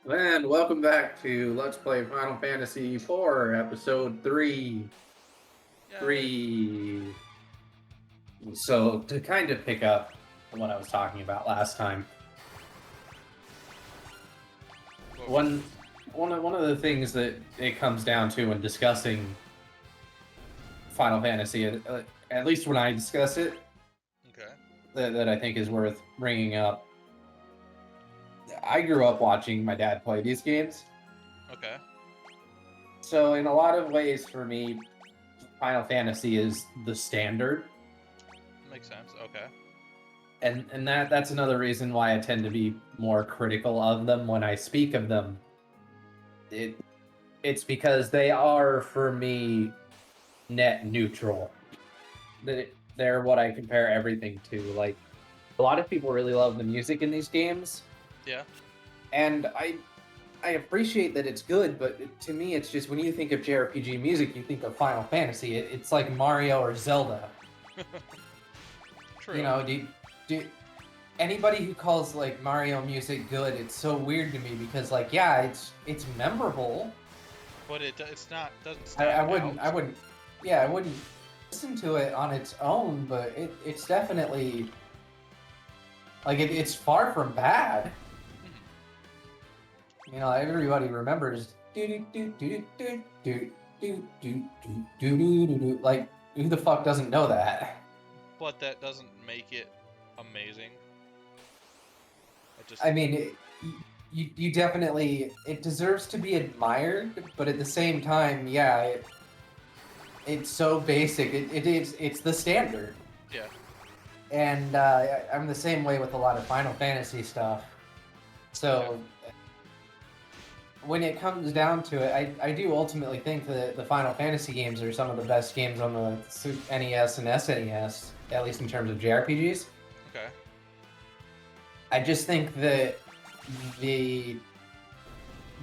And welcome back to Let's Play Final Fantasy IV, Episode 3. Yay! 3. So, to kind of pick up what I was talking about last time, What was one, one of the things that it comes down to when discussing Final Fantasy, at least when I discuss it, okay? that I think is worth bringing up. I grew up watching my dad play these games, Okay, so in a lot of ways for me, Final Fantasy is the standard. makes sense. Okay, And that's another reason why I tend to be more critical of them when I speak of them. It it's because they are for me net neutral. They're what I compare everything to. Like a lot of people really love the music in these games, yeah, and I appreciate that it's good, but to me, it's just when you think of JRPG music, you think of Final Fantasy. It's like Mario or Zelda. You true. know, do anybody who calls like Mario music good, it's so weird to me because like yeah, it's memorable. But it's not doesn't I stand wouldn't I out. wouldn't yeah, I wouldn't listen to it on its own, but it's definitely like it's far from bad. Mhm. You know, everybody remembers do do do do do do do do do do do do like who the fuck doesn't know that? But that doesn't make it amazing. It just I mean, you definitely it deserves to be admired, but at the same time, yeah, it's so basic. It's the standard, yeah, and I'm the same way with a lot of Final Fantasy stuff. okay, So when it comes down to it, I do ultimately think that the Final Fantasy games are some of the best games on the NES and SNES, at least in terms of JRPGs. okay. I just think that the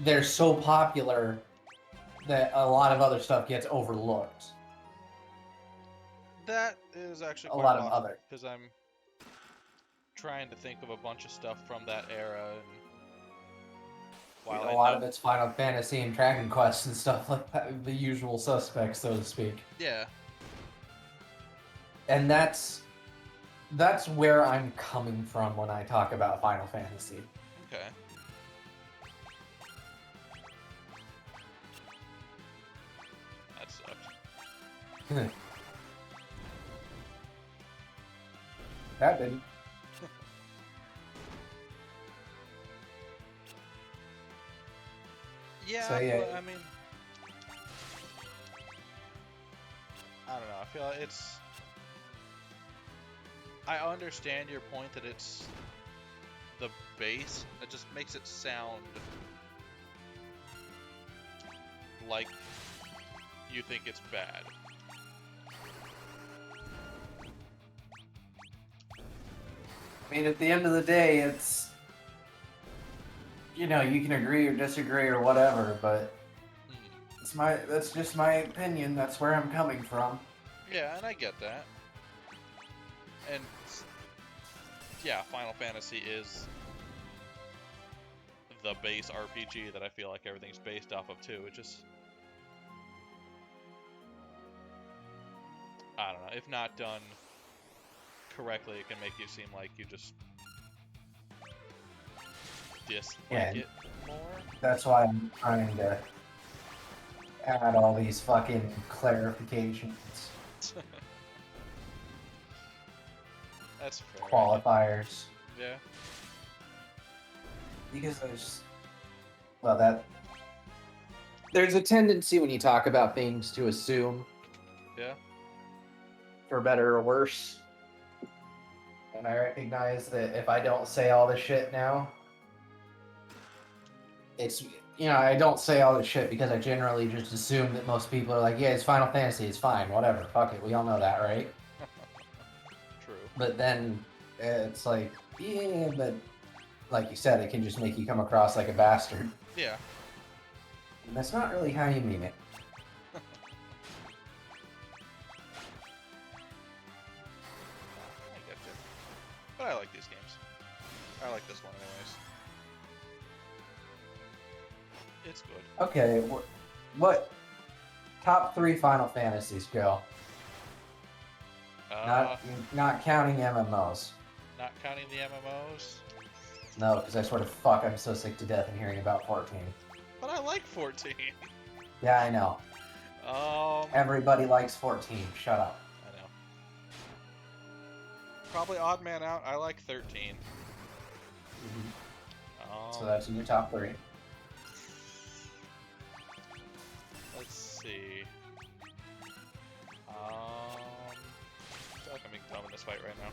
they're so popular that a lot of other stuff gets overlooked. That is actually A quite lot of possible other, because I'm trying to think of a bunch of stuff from that era, and while a I lot know, of it's Final Fantasy and Dragon Quest and stuff like that, the usual suspects, so to speak. yeah, And that's where I'm coming from when I talk about Final Fantasy. okay, that sucked. That didn't. So Yeah, yeah, but I mean, I don't know. I feel like it's. I understand your point that it's the bass. It just makes it sound like you think it's bad. I mean, at the end of the day, it's you can agree or disagree or whatever, but Mhm. that's just my opinion. That's where I'm coming from. Yeah, and I get that. And yeah, Final Fantasy is the base RPG that I feel like everything's based off of too. It just, I don't know, if not done correctly, it can make you seem like you just dislike Yeah, it more. that's why I'm trying to add all these fucking clarifications, That's fair. I get. qualifiers, Yeah. because that there's a tendency when you talk about things to assume, Yeah. for better or worse. And I recognize that if I don't say all this shit now, it's I don't say all this shit because I generally just assume that most people are like, yeah, it's Final Fantasy, it's fine, whatever, fuck it, we all know that, right? True. But then it's like, yeah, but like you said, it can just make you come across like a bastard. Yeah. And that's not really how you mean it. I get you. But I like these games. I like this one anyways. It's good. Okay, what top 3 Final Fantasies go? Not counting MMOs. Not counting the MMOs. No, because I sort of I'm so sick to death in hearing about 14. But I like 14. Yeah, I know. Everybody likes 14. Shut up. I know. Probably odd man out. I like 13. So that's in your top 3. Let's see. I feel like I'm being dumb in this fight right now.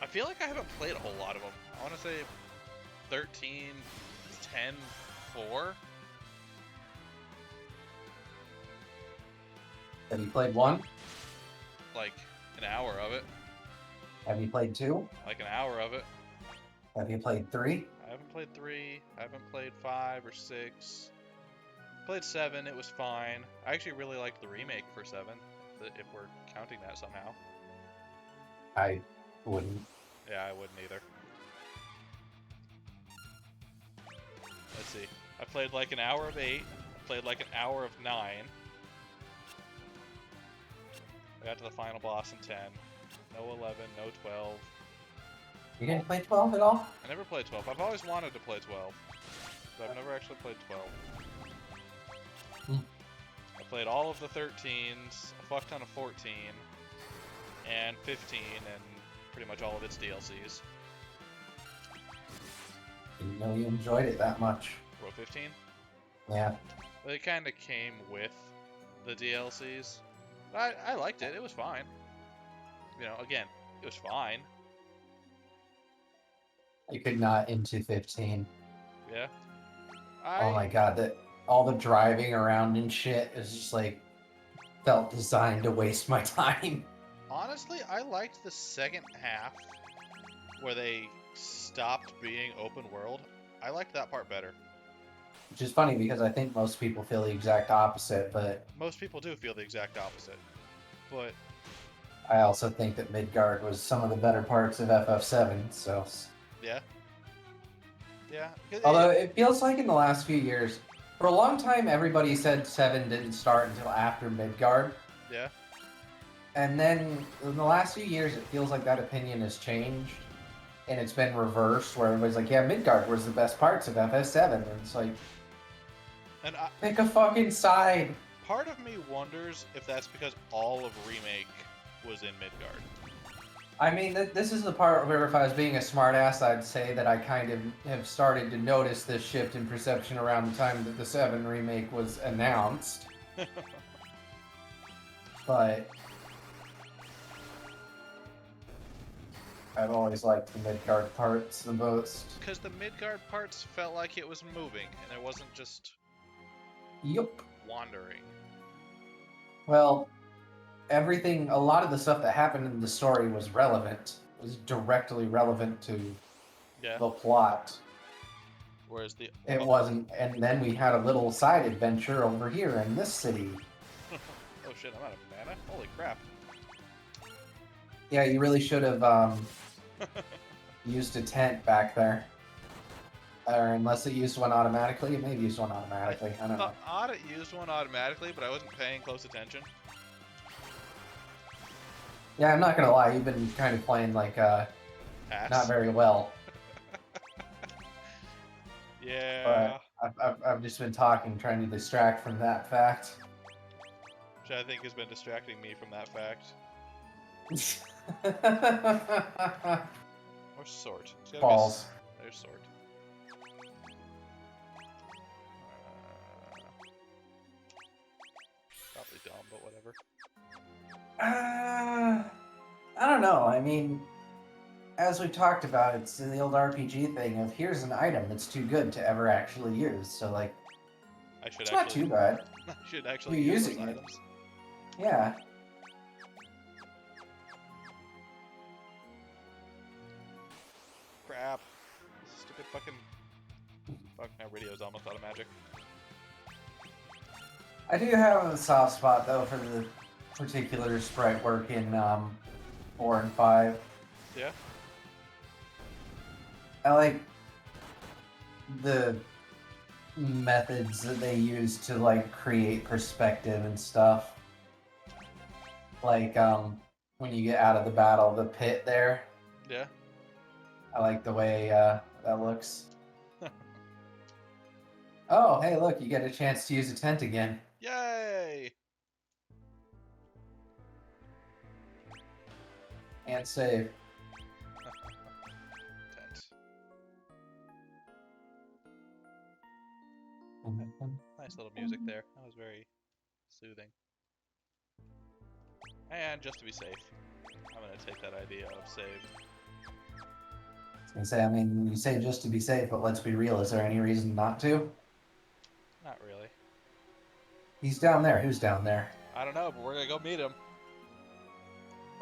I feel like I haven't played a whole lot of them. I want to say 13, 10, 4. Have you played 1? Like an hour of it. Have you played 2? Like an hour of it. Have you played 3? I haven't played 3. I haven't played 5 or 6. Played 7. It was fine. I actually really liked the remake for 7. If we're counting that somehow. I wouldn't. Yeah, I wouldn't either. Let's see. I played like an hour of 8. I played like an hour of 9. I got to the final boss in 10. No 11, no 12. You didn't play 12 at all? I never played 12. I've always wanted to play 12. But I've never actually played 12. I played all of the 13s, a fuck ton of 14, and 15, and pretty much all of its DLCs. Didn't know you enjoyed it that much. Row 15? Yeah. They kind of came with the DLCs. I liked it. It was fine. You know, again, it was fine. I could not into 15. Yeah. Oh my god, all the driving around and shit is just like felt designed to waste my time. Honestly, I liked the second half where they stopped being open world. I liked that part better. Which is funny because I think most people feel the exact opposite, but Most people do feel the exact opposite. But I also think that Midgard was some of the better parts of FF7, so... yeah. Yeah. Although it feels like in the last few years, for a long time everybody said 7 didn't start until after Midgard. Yeah. And then in the last few years it feels like that opinion has changed. And it's been reversed where everybody's like, yeah, Midgard was the best parts of FF7. And it's like, pick a fucking side. Part of me wonders if that's because all of Remake was in Midgard. I mean, this is the part where if I was being a smartass, I'd say that I kind of have started to notice this shift in perception around the time that the 7 remake was announced. But I've always liked the Midgard parts the most. Because the Midgard parts felt like it was moving, and it wasn't just wandering. Well, a lot of the stuff that happened in the story was relevant. It was directly relevant to the plot. Whereas it wasn't, and then we had a little side adventure over here in this city. Oh shit, I'm out of mana? Holy crap. Yeah, you really should have used a tent back there. Or unless it used one automatically, it may have used one automatically. I don't know. I thought it used one automatically, but I wasn't paying close attention. Yeah, I'm not gonna lie, you've been kind of playing like not very well. Yeah. But I've just been talking, trying to distract from that fact. Which I think has been distracting me from that fact. Or sort. Balls. There's sort. Probably dumb, but whatever. I don't know. I mean, as we talked about, it's in the old RPG thing of here's an item that's too good to ever actually use. So like, it's not too bad. I should actually use those items. Yeah. Crap. Stupid fucking... Fuck, my radio's almost out of magic. I do have a soft spot, though, for the particular sprite work in 4 and 5. Yeah? I like... the methods that they use to like create perspective and stuff. Like when you get out of the battle, the pit there. Yeah. I like the way that looks. Oh, hey, look, you get a chance to use a tent again. Yay! And save. Tent. Nice little music there. That was very soothing. And just to be safe, I'm gonna take that idea of save. I was gonna say, I mean, you say just to be safe, but let's be real. Is there any reason not to? Not really. He's down there. Who's down there? I don't know, but we're gonna go meet him.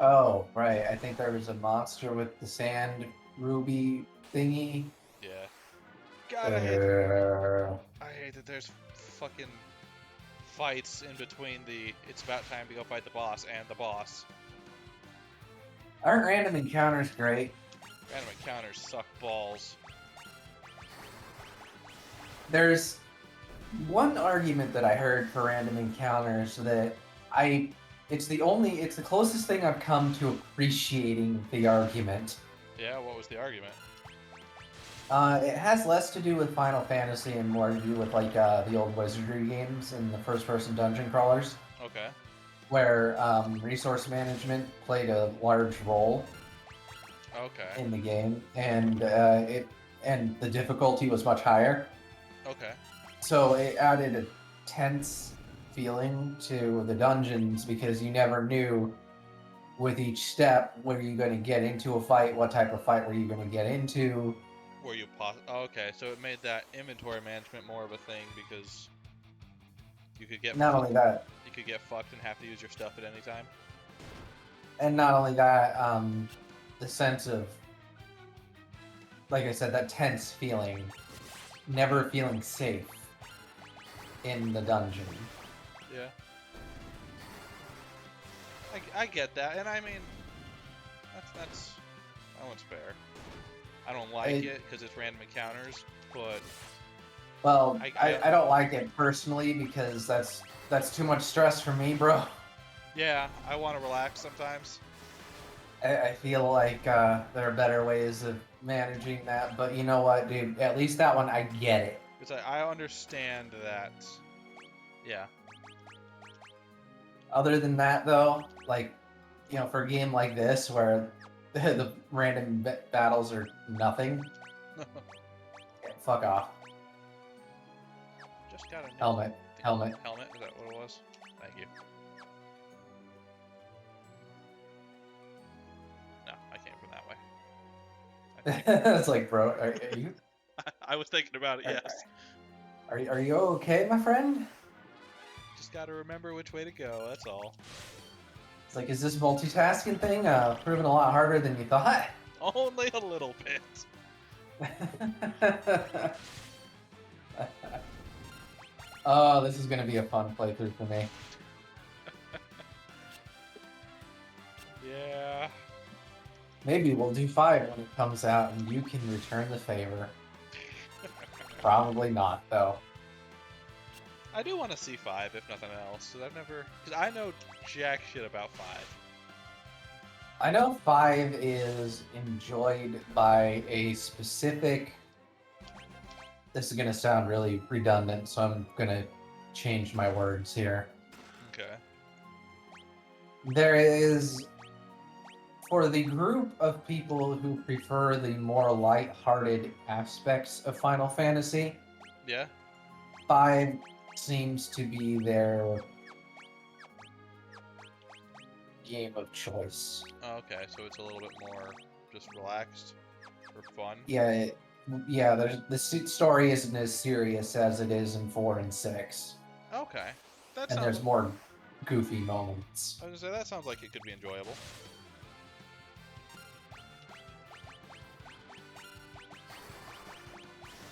Oh, right. I think there was a monster with the sand ruby thingy. Yeah. God, I hate that there's fucking fights in between the it's about time to go fight the boss and the boss. Aren't random encounters great? Random encounters suck balls. There's one argument that I heard for random encounters that it's the closest thing I've come to appreciating the argument. Yeah, what was the argument? It has less to do with Final Fantasy and more to do with like the old Wizardry games and the first-person dungeon crawlers, Okay. where resource management played a large role Okay. in the game, and the difficulty was much higher. Okay. So it added a tense feeling to the dungeons because you never knew with each step were you going to get into a fight, what type of fight were you going to get into. Were you okay, so it made that inventory management more of a thing because you could get Not only that, you could get fucked and have to use your stuff at any time. and not only that, the sense of, like I said, that tense feeling, never feeling safe in the dungeon. Yeah. I get that, and I mean, that's that one's fair. I don't like it because it's random encounters, but well, I don't like it personally because that's too much stress for me, bro. Yeah, I want to relax sometimes. I feel like there are better ways of managing that, but you know what, dude? At least that one, I get it. Because I understand that. Yeah. Other than that, though, like, you know, for a game like this where the random battles are nothing, fuck off. Just got a new Helmet. Helmet, is that what it was? Thank you. No, I came from that way. It's like, bro, are you? I was thinking about it, yes. Are you okay, my friend? Just gotta remember which way to go, that's all. It's like, is this multitasking thing proving a lot harder than you thought? Only a little bit. Oh, this is gonna be a fun playthrough for me. Yeah. Maybe we'll do 5 when it comes out and you can return the favor. Probably not, though. I do want to see 5, if nothing else, because I know jack shit about 5. I know 5 is enjoyed by a specific... This is going to sound really redundant, so I'm going to change my words here. Okay. There is... For the group of people who prefer the more light-hearted aspects of Final Fantasy, Yeah? 5 seems to be their game of choice. Oh, okay, so it's a little bit more just relaxed for fun. Yeah, the story isn't as serious as it is in 4 and 6. Okay. And there's more goofy moments. I was gonna say, that sounds like it could be enjoyable.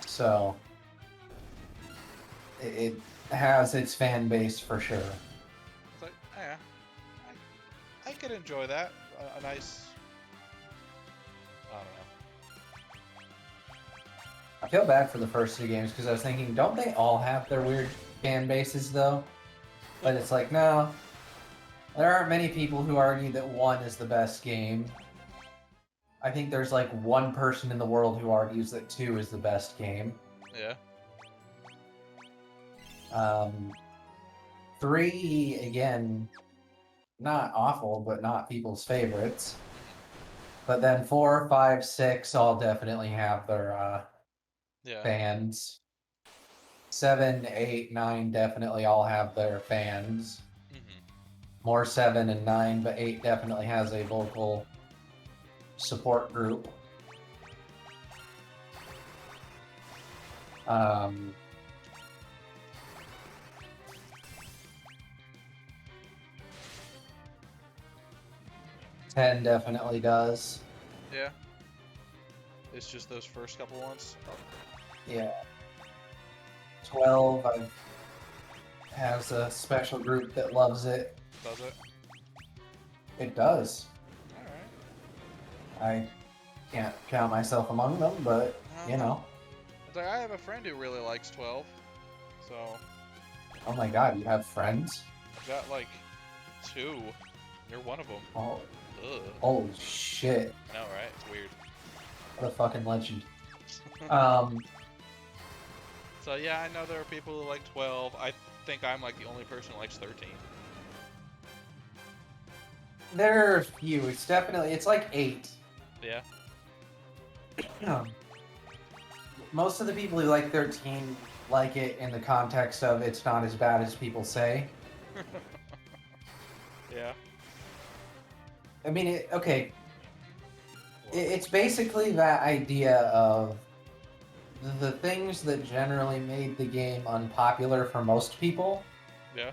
So, it has its fan base for sure. It's like, yeah, I could enjoy that. A nice, I I feel bad for the first two games because I was thinking, don't they all have their weird fan bases though? But it's like, no. There aren't many people who argue that 1 is the best game. I think there's like one person in the world who argues that 2 is the best game. Yeah. 3, again, not awful, but not people's favorites. But then 4, 5, 6 all definitely have their Yeah. fans. 7, 8, 9 definitely all have their fans. More 7 and 9, but 8 definitely has a vocal support group. Um, 10 definitely does. Yeah. It's just those first couple ones. Yeah. 12 has a special group that loves it. Does it? It does. Alright. I can't count myself among them, but you know. It's like I have a friend who really likes 12. So Oh my god, you have friends? I've got like 2. You're one of them. Oh, Ugh. holy shit. I know, right? It's weird. What a fucking legend. So yeah, I know there are people who like 12. I think I'm like the only person who likes 13. There are a few. It's like 8. Yeah. Most of the people who like 13 like it in the context of it's not as bad as people say. Yeah. I mean, it's basically that idea of the things that generally made the game unpopular for most people Yeah.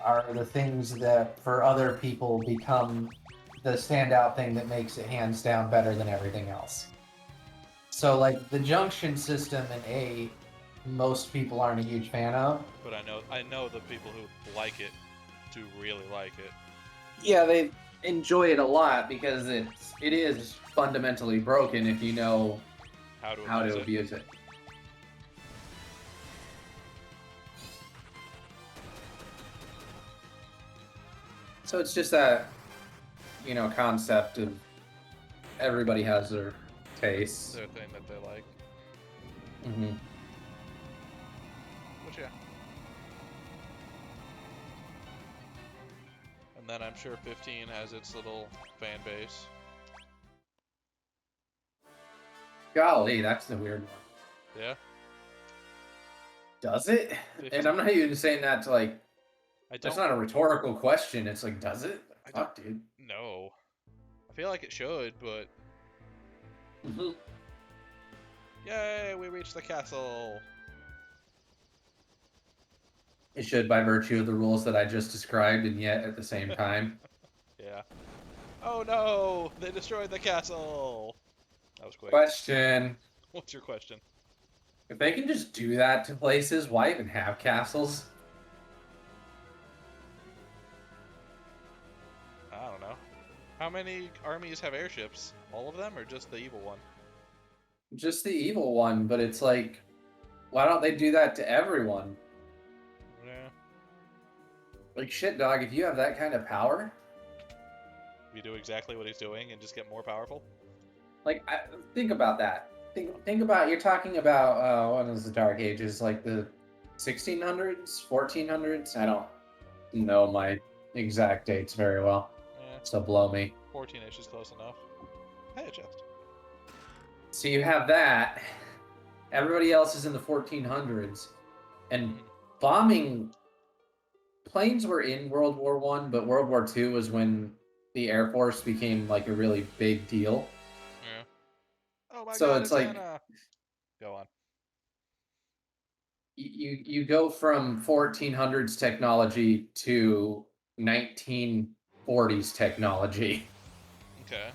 are the things that for other people become the standout thing that makes it hands down better than everything else. So like the junction system in 8, most people aren't a huge fan of. But I know the people who like it do really like it. Yeah, they enjoy it a lot because it is fundamentally broken if you know how to abuse it. So it's just that, concept of everybody has their tastes. Their thing that they like. Mm-hmm. Which, yeah. And then I'm sure 15 has its little fan base. Golly, that's the weird one. Yeah. Does it? 15. And I'm not even saying that to like. That's not a rhetorical question. It's like, does it? Fuck, dude. No. I feel like it should, but. Mm-hmm. Yay, we reached the castle. It should by virtue of the rules that I just described, and yet at the same time. Yeah. Oh no! They destroyed the castle! That was quick. Question. What's your question? If they can just do that to places, why even have castles? I don't know. How many armies have airships? All of them, or just the evil one? Just the evil one, but it's like, why don't they do that to everyone? Yeah. Like, shit, dog, if you have that kind of power... You do exactly what he's doing and just get more powerful? Like, think about that. Think about, you're talking about, what is the Dark Ages, like the 1600s, 1400s? I don't know my exact dates very well. Yeah. So blow me. 14-ish is close enough. Hey, a chest. So you have that. Everybody else is in the 1400s. And bombing... Planes were in World War I, but World War II was when the Air Force became, like, a really big deal. Yeah. Oh my so god, it's like... Anna. Go on. You go from 1400s technology to 1940s technology. Okay.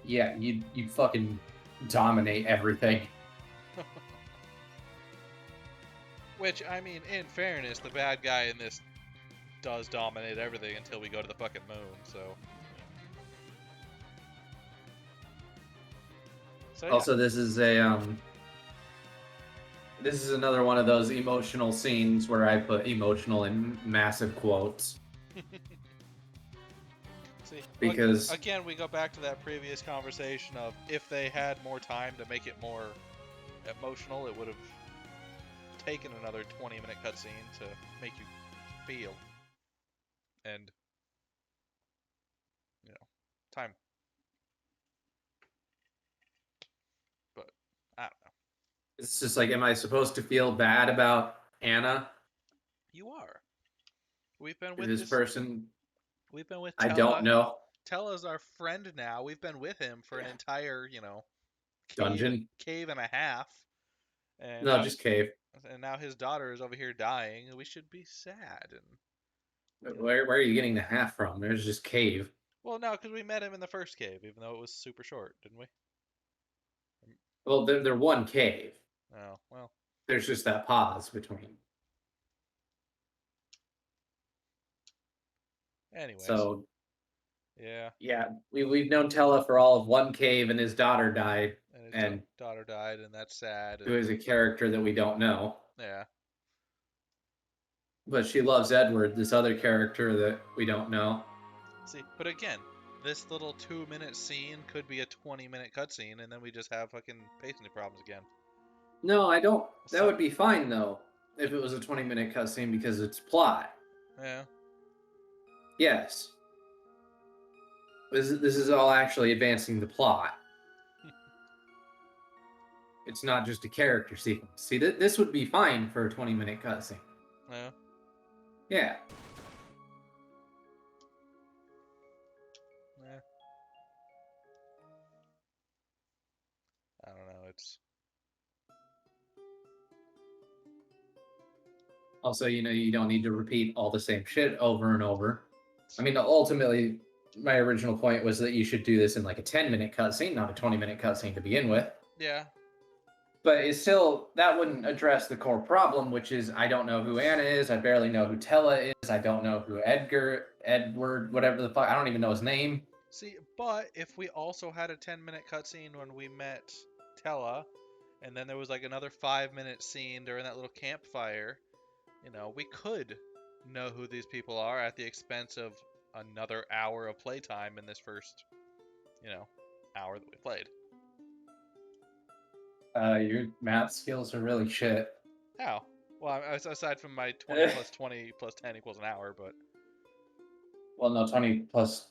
Yeah, you fucking dominate everything. Which, I mean, in fairness, the bad guy in this does dominate everything until we go to the fucking moon, so... So yeah. Also, this is another one of those emotional scenes where I put emotional in massive quotes. See, Because again, we go back to that previous conversation of if they had more time to make it more emotional, it would have taken another 20-minute cutscene to make you feel. And, time. But, I don't know. it's just like, am I supposed to feel bad about Anna? You are. We've been with This person, We've been with I don't Tella. know. Tella's our friend now. We've been with him for an entire, Dungeon? cave and a half. And No, now just cave. his daughter is over here dying. We should be sad and Where are you getting the half from? There's just cave. well, no, because we met him in the first cave, even though it was super short, didn't we? Well, they're one cave. Oh, well. There's just that pause between. Anyways. So Yeah. yeah, we've known Tella for all of one cave, and his daughter died, And his and daughter died, and that's sad. who is a character that we don't know. Yeah. But she loves Edward, this other character that we don't know. See, but again, this little 2-minute scene could be a 20-minute cutscene, and then we just have fucking pacing problems again. No, I don't. That would be fine though, if it was a 20-minute cutscene because it's plot. Yeah. Yes. This is all actually advancing the plot. It's not just a character sequence. See, this would be fine for a 20-minute cutscene. Yeah. Yeah. Yeah. I don't know. It's Also, you don't need to repeat all the same shit over and over. I mean, ultimately, my original point was that you should do this in like a 10-minute cutscene, not a 20-minute cutscene to begin with. yeah. But it's still, that wouldn't address the core problem, which is I don't know who Anna is. I barely know who Tella is. I don't know who Edward, whatever the fuck. I don't even know his name. See, but if we also had a 10-minute cutscene when we met Tella, and then there was like another 5-minute scene during that little campfire, we could know who these people are at the expense of another hour of playtime in this first, hour that we played. Your math skills are really shit. How? Well, aside from my 20 plus 20 plus 10 equals an hour, but... Well, no, 20 plus...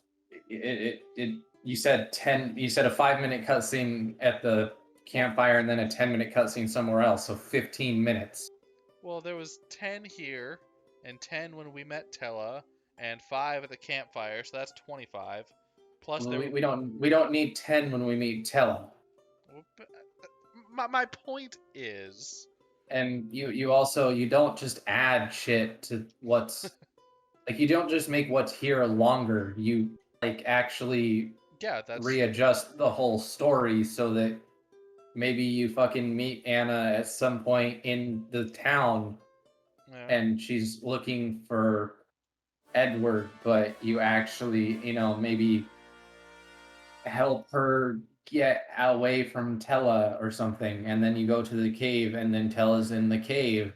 You said 10... You said a 5-minute cutscene at the campfire and then a 10-minute cutscene somewhere else, so 15 minutes. Well, there was 10 here, and 10 when we met Tella, and 5 at the campfire, so that's 25. Plus, Well, we don't need 10 when we meet Tella. My point is, and you don't just add shit to what's like, you don't just make what's here longer. You like actually readjust the whole story so that maybe you fucking meet Anna at some point in the town and she's looking for Edward, but you actually, maybe help her get away from Tella or something, and then you go to the cave, and then Tella's in the cave,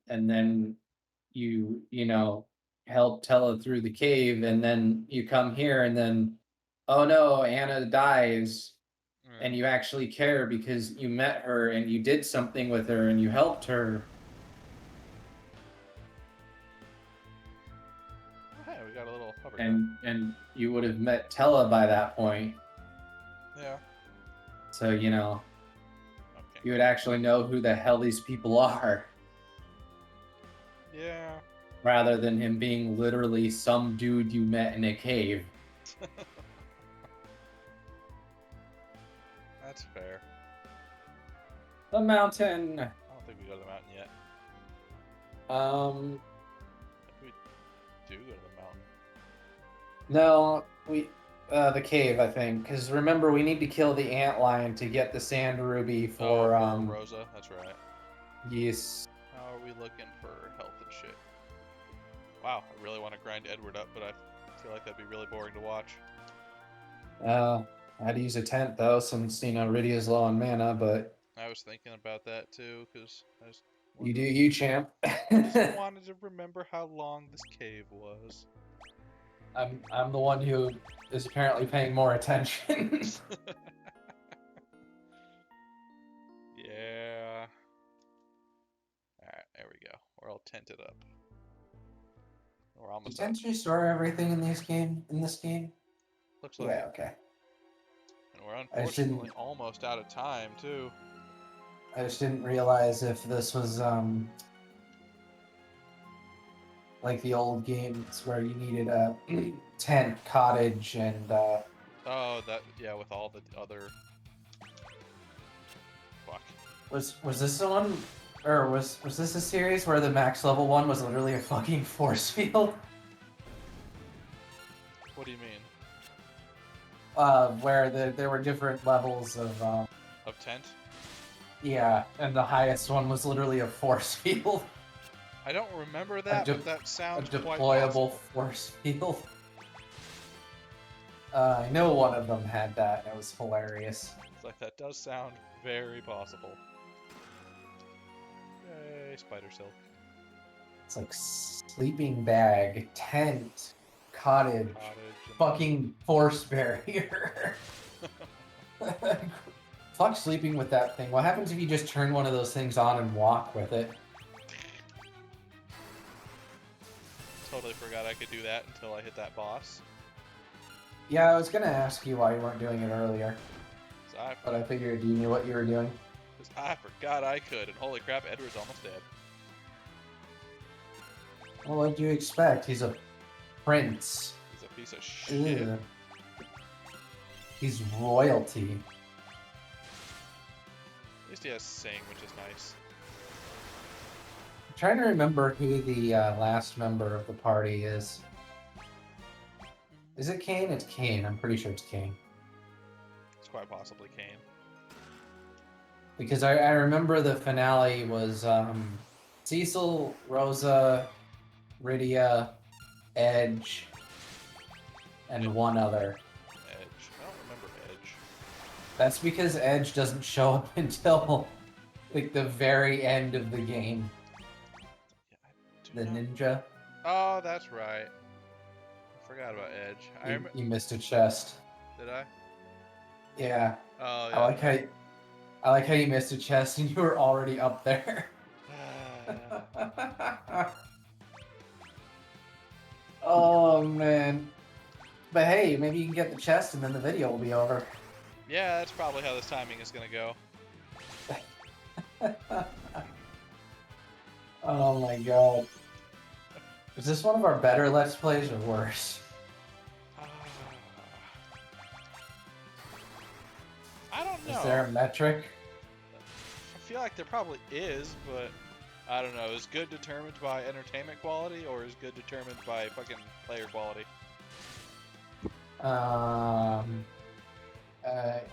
and then you help Tella through the cave, and then you come here, and then oh no, Anna dies, and you actually care because you met her and you did something with her and you helped her. Hey, we got a little hover and you would have met Tella by that point. Yeah. So, you would actually know who the hell these people are. Yeah. Rather than him being literally some dude you met in a cave. That's fair. The mountain. I don't think we go to the mountain yet. We do go to the mountain. No, the cave, I think, because remember we need to kill the antlion to get the sand ruby for Rosa. That's right. Yes. How are we looking for health and shit? Wow, I really want to grind Edward up, but I feel like that'd be really boring to watch. I had to use a tent though, since Rydia's low on mana, but I was thinking about that too, because you do you, champ. I just wanted to remember how long this cave was. I'm the one who is apparently paying more attention. Yeah. Alright, there we go. We're all tented up. We're Do almost out. tents restore everything in this game? Looks like Yeah, it. okay. And we're I just didn't unfortunately almost out of time too. realize if this was like the old games where you needed a tent, cottage, and Oh, yeah, with all the other. Fuck. was this the one, or was this a series where the max level one was literally a fucking force field? What do you mean? Where there were different levels of Of tent? yeah, and the highest one was literally a force field. I don't remember that, but that A sounds quite deployable possible. force field. I know one of them had that, and it was hilarious. It's like that does sound very possible. Yay, spider silk. It's like sleeping bag, tent, cottage, fucking force barrier. Fuck sleeping with that thing. What happens if you just turn one of those things on and walk with it? Totally forgot I could do that until I hit that boss. Yeah, I was gonna ask you why you weren't doing it earlier, but I figured you knew what you were doing. Because I forgot I could, and holy crap, Edward's almost dead. Well, what do you expect? He's a prince. He's a piece of shit. Ugh. He's royalty. At least he has Sing, which is nice. I'm trying to remember who the last member of the party is. Is it Kane? It's Kane. I'm pretty sure it's Kane. It's quite possibly Kane. Because I remember the finale was Cecil, Rosa, Rydia, Edge, and one other. Edge. I don't remember Edge. That's because Edge doesn't show up until like the very end of the game. Yeah, the ninja. Oh, that's right. I forgot about Edge. You missed a chest. Did I? Yeah. Oh, I yeah. I like how you missed a chest and you were already up there. Oh man. But hey, maybe you can get the chest and then the video will be over. Yeah, that's probably how this timing is gonna go. Oh my god. Is this one of our better Let's Plays or worse? I don't know. Is there a metric? I feel like there probably is, but I don't know. Is good determined by entertainment quality, or is good determined by fucking player quality?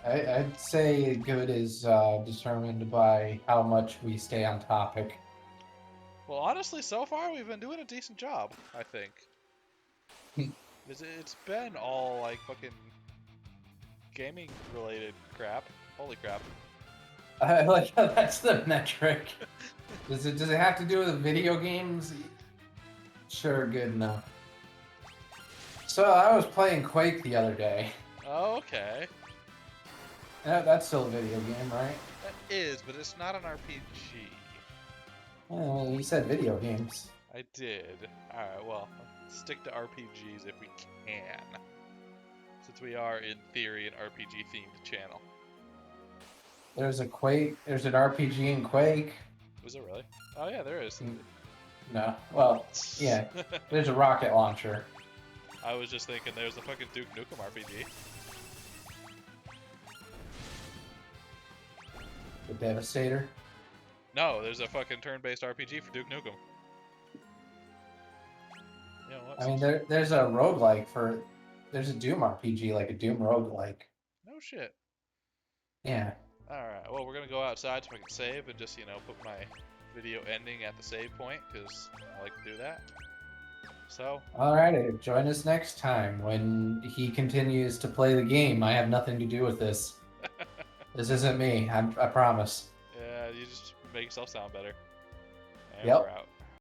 I'd say good is determined by how much we stay on topic. Well, honestly, so far we've been doing a decent job, I think. It's been all like fucking gaming related crap. Holy crap. I like how that's the metric. Does it have to do with video games? Sure, good enough. So I was playing Quake the other day. Oh, okay. That's still a video game, right? That is, but it's not an RPG. Well, you said video games. I did. Alright, well, let's stick to RPGs if we can. Since we are, in theory, an RPG-themed channel. There's a Quake. There's an RPG in Quake. Was it really? Oh yeah, there is. No. Well, yeah. There's a rocket launcher. I was just thinking there's a fucking Duke Nukem RPG. The Devastator. No, there's a fucking turn-based RPG for Duke Nukem. You know what? I mean, there's a roguelike for... There's a Doom RPG, like a Doom roguelike. No shit. Yeah. Alright, well, we're gonna go outside so I can save and just, you know, put my video ending at the save point, because I like to do that. So, Alrighty, join us next time when he continues to play the game. I have nothing to do with this. This isn't me. I promise. yeah, you just make yourself sound better. And we're Yep. out.